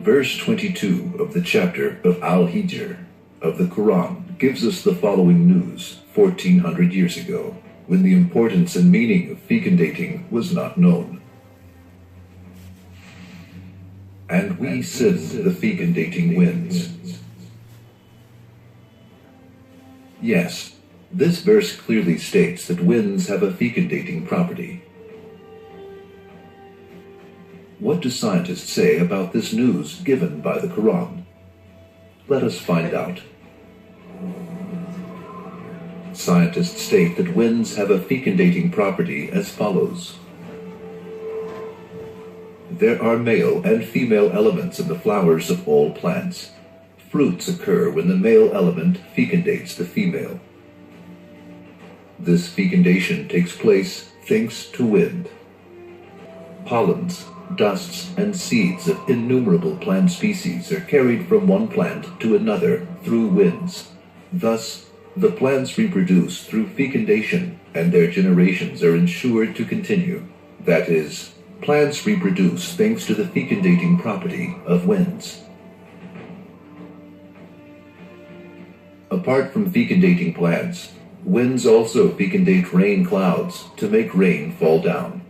Verse 22 of the chapter of Al-Hijr of the Quran gives us the following news 1400 years ago, when the importance and meaning of fecundating was not known. And we send the fecundating winds. Yes, this verse clearly states that winds have a fecundating property. What do scientists say about this news given by the Quran? Let us find out. Scientists state that winds have a fecundating property as follows. There are male and female elements in the flowers of all plants. Fruits occur when the male element fecundates the female. This fecundation takes place thanks to wind. Pollens, dusts, and seeds of innumerable plant species are carried from one plant to another through winds. Thus, the plants reproduce through fecundation, and their generations are ensured to continue. That is, plants reproduce thanks to the fecundating property of winds. Apart from fecundating plants, winds also fecundate rain clouds to make rain fall down.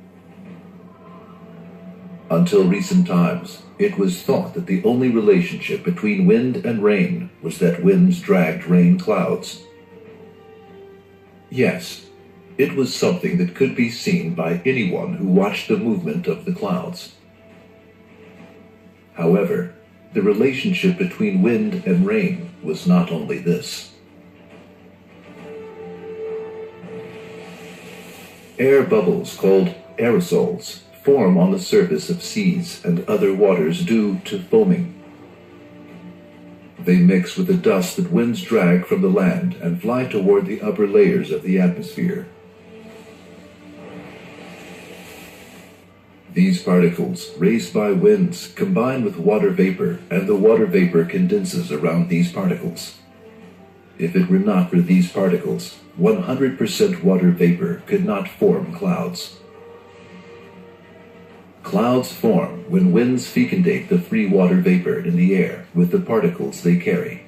Until recent times, it was thought that the only relationship between wind and rain was that winds dragged rain clouds. Yes, it was something that could be seen by anyone who watched the movement of the clouds. However, the relationship between wind and rain was not only this. Air bubbles called aerosols form on the surface of seas and other waters due to foaming. They mix with the dust that winds drag from the land and fly toward the upper layers of the atmosphere. These particles, raised by winds, combine with water vapor, and the water vapor condenses around these particles. If it were not for these particles, 100% water vapor could not form clouds. Clouds form when winds fecundate the free water vapor in the air with the particles they carry.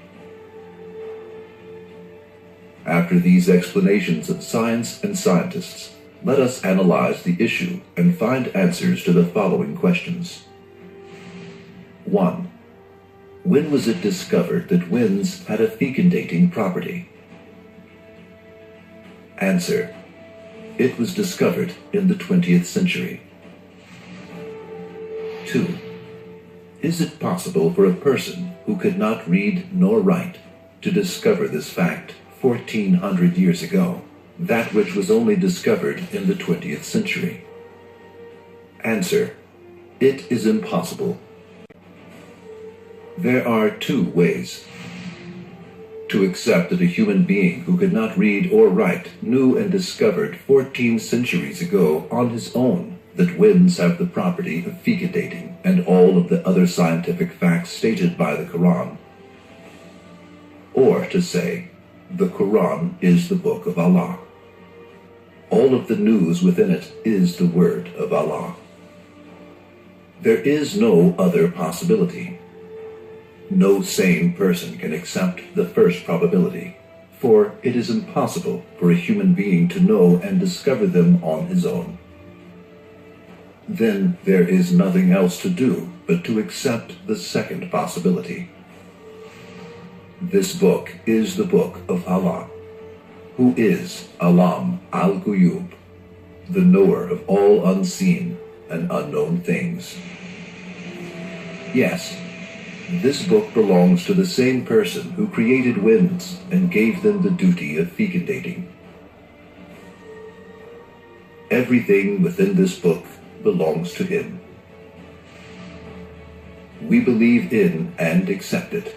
After these explanations of science and scientists, let us analyze the issue and find answers to the following questions. 1. When was it discovered that winds had a fecundating property? Answer. It was discovered in the 20th century. 2. Is it possible for a person who could not read nor write to discover this fact 1400 years ago, that which was only discovered in the 20th century? Answer. It is impossible. There are two ways. To accept that a human being who could not read or write knew and discovered 14 centuries ago on his own that winds have the property of fecundating and all of the other scientific facts stated by the Quran. Or to say, the Quran is the book of Allah. All of the news within it is the word of Allah. There is no other possibility. No sane person can accept the first probability, for it is impossible for a human being to know and discover them on his own. Then there is nothing else to do but to accept the second possibility. This book is the book of Allah, who is Alam al-Ghuyub, the knower of all unseen and unknown things. Yes, this book belongs to the same person who created winds and gave them the duty of fecundating. Everything within this book belongs to him. We believe in and accept it.